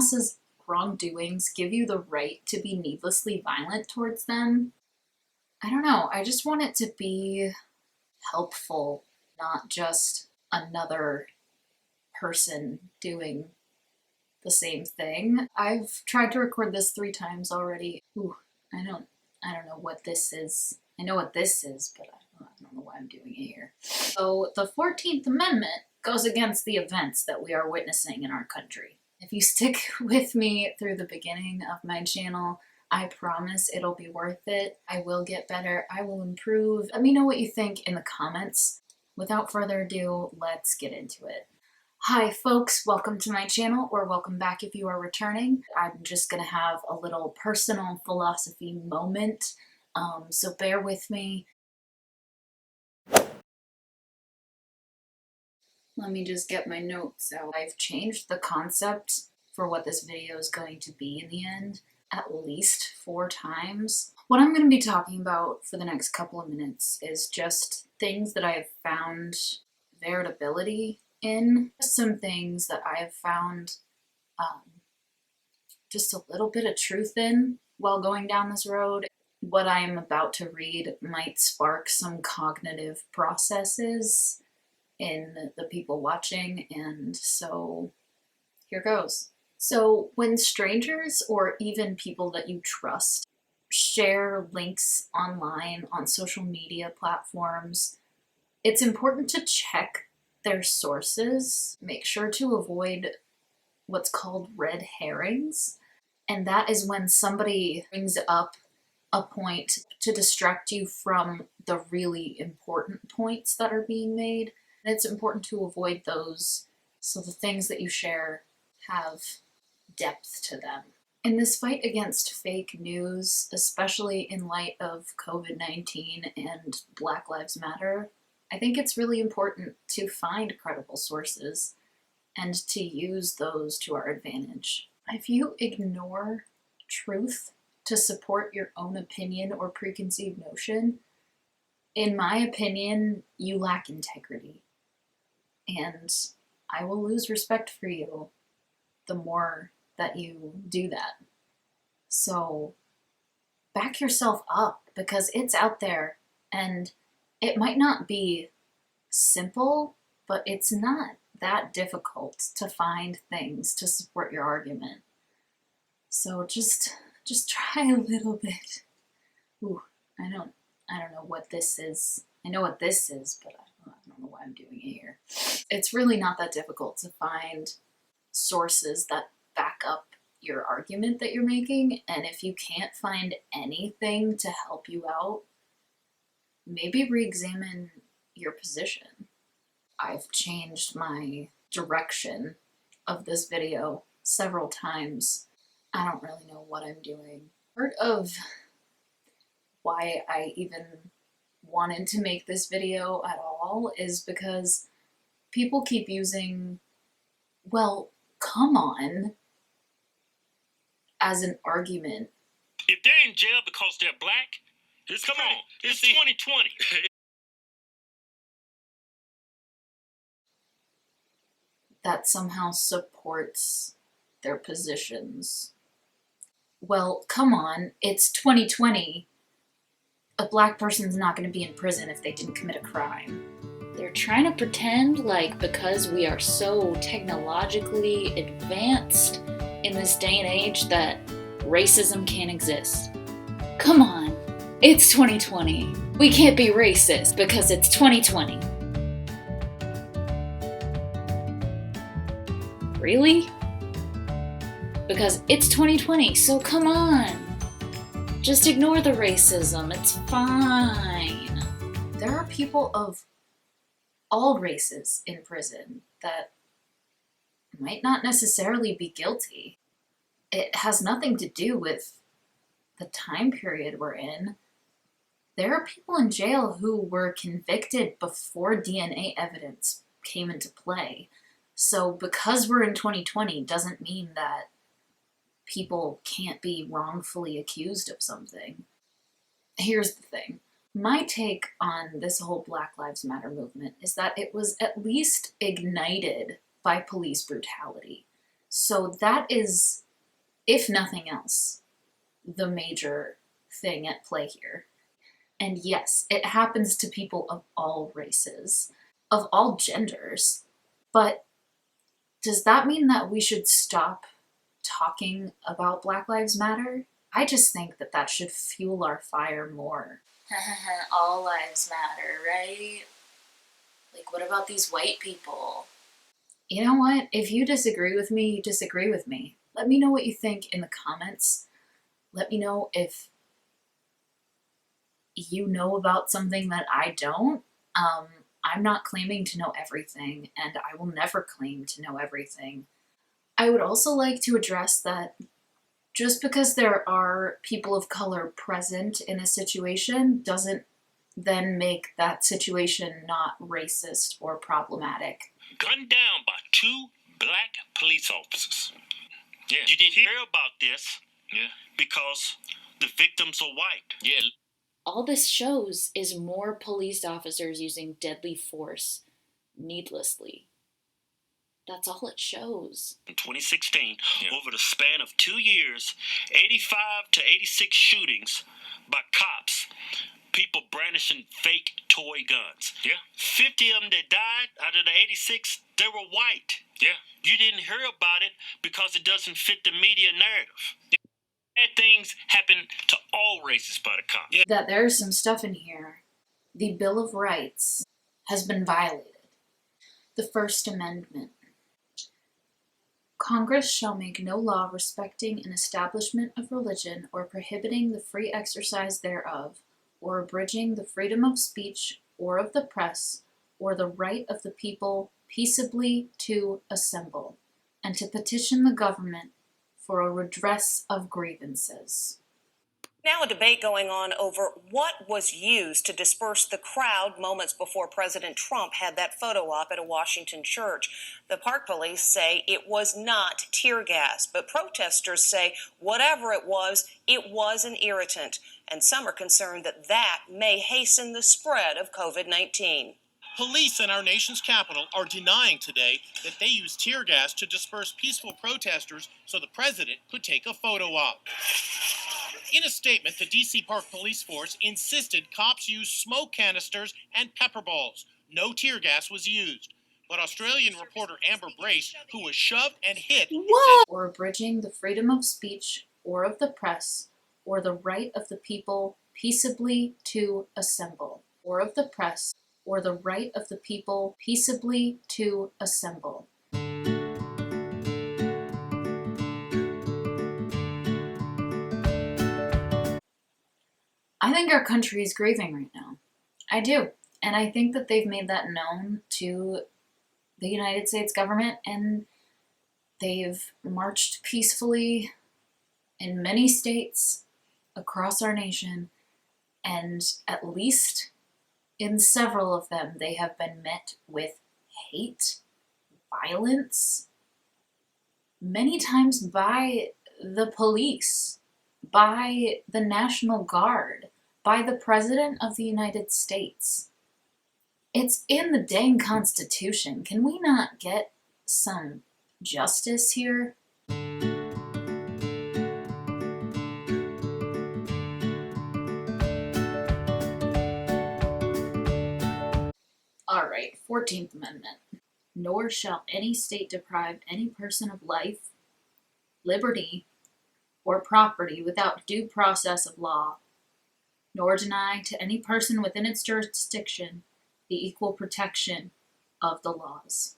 else's wrongdoings give you the right to be needlessly violent towards them. I don't know, I just want it to be helpful, not just another person doing the same thing. I've tried to record this 3 times already. Ooh, I don't know what this is. I know what this is, but I don't know why I'm doing it here. So the 14th Amendment goes against the events that we are witnessing in our country. If you stick with me through the beginning of my channel, I promise it'll be worth it. I will get better. I will improve. Let me know what you think in the comments. Without further ado, let's get into it. Hi folks, welcome to my channel, or welcome back if you are returning. I'm just gonna have a little personal philosophy moment, so bear with me. Let me just get my notes out. I've changed the concept for what this video is going to be in the end at least 4 times. What I'm going to be talking about for the next couple of minutes is just things that I have found veritability in, some things that I have found just a little bit of truth in while going down this road. What I am about to read might spark some cognitive processes in the people watching, and so here goes. So when strangers or even people that you trust share links online on social media platforms, it's important to check their sources. Make sure to avoid what's called red herrings, and that is when somebody brings up a point to distract you from the really important points that are being made. And it's important to avoid those so the things that you share have depth to them. In this fight against fake news, especially in light of COVID-19 and Black Lives Matter, I think it's really important to find credible sources and to use those to our advantage. If you ignore truth to support your own opinion or preconceived notion, in my opinion, you lack integrity. And I will lose respect for you the more that you do that. So back yourself up, because it's out there, and it might not be simple, but it's not that difficult to find things to support your argument. So just try a little bit. Ooh, I don't know what this is. I know what this is, but I don't know why I'm doing it here. It's really not that difficult to find sources that back up your argument that you're making, and if you can't find anything to help you out, maybe re-examine your position. I've changed my direction of this video several times. I don't really know what I'm doing. Part of why I even wanted to make this video at all is because people keep using, well, come on, as an argument. If they're in jail because they're black, it's 2020. That somehow supports their positions. Well, come on, it's 2020. A black person's not going to be in prison if they didn't commit a crime. They're trying to pretend like because we are so technologically advanced in this day and age that racism can't exist. Come on, it's 2020. We can't be racist because it's 2020. Really? Because it's 2020, so come on. Just ignore the racism, it's fine. There are people of all races in prison that might not necessarily be guilty. It has nothing to do with the time period we're in. There are people in jail who were convicted before DNA evidence came into play. So because we're in 2020 doesn't mean that people can't be wrongfully accused of something. Here's the thing. My take on this whole Black Lives Matter movement is that it was at least ignited by police brutality. So that is, if nothing else, the major thing at play here. And yes, it happens to people of all races, of all genders. But does that mean that we should stop talking about Black Lives Matter? I just think that that should fuel our fire more. All lives matter, right? Like, what about these white people? You know what? If you disagree with me, you disagree with me. Let me know what you think in the comments. Let me know if you know about something that I don't. I'm not claiming to know everything, and I will never claim to know everything. I would also like to address that just because there are people of color present in a situation doesn't then make that situation not racist or problematic. Gunned down by 2 black police officers. Yeah. You didn't hear about this. Yeah. Because the victims are white. Yeah. All this shows is more police officers using deadly force needlessly. That's all it shows. In 2016, over the span of 2 years, 85 to 86 shootings by cops, people brandishing fake toy guns. Yeah. 50 of them that died out of the 86, they were white. Yeah. You didn't hear about it because it doesn't fit the media narrative. Bad things happen to all races by the cops. Yeah. That there's some stuff in here. The Bill of Rights has been violated. The First Amendment. Congress shall make no law respecting an establishment of religion or prohibiting the free exercise thereof, or abridging the freedom of speech or of the press, or the right of the people peaceably to assemble, and to petition the government for a redress of grievances. Now a debate going on over what was used to disperse the crowd moments before President Trump had that photo op at a Washington church. The Park Police say it was not tear gas, but protesters say whatever it was an irritant. And some are concerned that that may hasten the spread of COVID-19. Police in our nation's capital are denying today that they used tear gas to disperse peaceful protesters so the president could take a photo op. In a statement, the D.C. Park Police Force insisted cops use smoke canisters and pepper balls. No tear gas was used. But Australian reporter Amber Brace, who was shoved and hit, said, or abridging the freedom of speech or of the press, or the right of the people peaceably to assemble, or of the press, or the right of the people peaceably to assemble. I think our country is grieving right now. I do. And I think that they've made that known to the United States government, and they've marched peacefully in many states across our nation, and at least in several of them, they have been met with hate, violence, many times by the police, by the National Guard, by the President of the United States. It's in the dang Constitution. Can we not get some justice here? All right, 14th Amendment. Nor shall any state deprive any person of life, liberty, or property without due process of law, nor deny to any person within its jurisdiction the equal protection of the laws.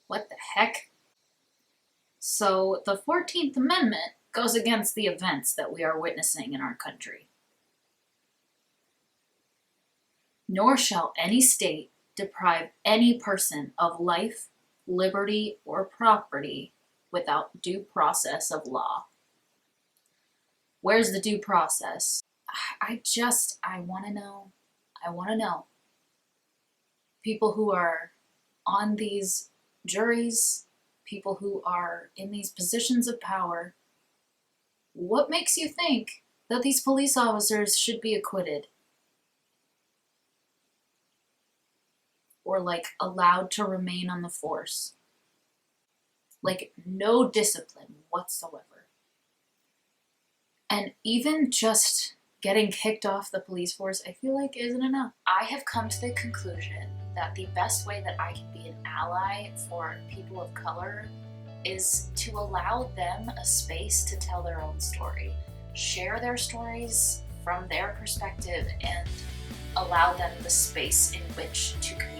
What the heck? So the 14th Amendment goes against the events that we are witnessing in our country. Nor shall any state deprive any person of life, liberty, or property without due process of law. Where's the due process? I want to know. I want to know. People who are on these juries, people who are in these positions of power, what makes you think that these police officers should be acquitted? Or like allowed to remain on the force? Like no discipline whatsoever. And even just getting kicked off the police force, I feel like isn't enough. I have come to the conclusion that the best way that I can be an ally for people of color is to allow them a space to tell their own story, share their stories from their perspective, and allow them the space in which to communicate